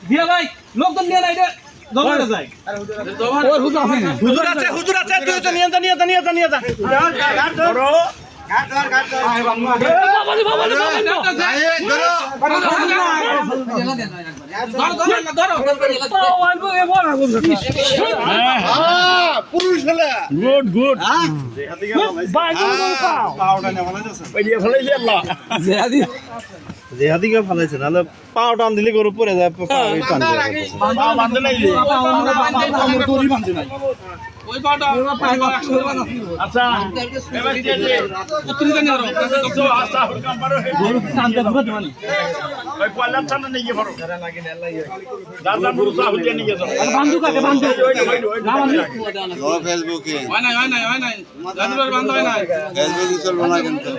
দিয়া ভাই লোকজন দিয়ে নাই রে দোকানে যায় ওর হুজুর আছে তুই তো নিয়ে যা ধরো গুড জেহাদিকে ফেলাইছে নাহলে পাও টান দিলে গরু পরে যায় আচ্ছা ফেসবুকে ফেসবুকে চলবো না কিন্তু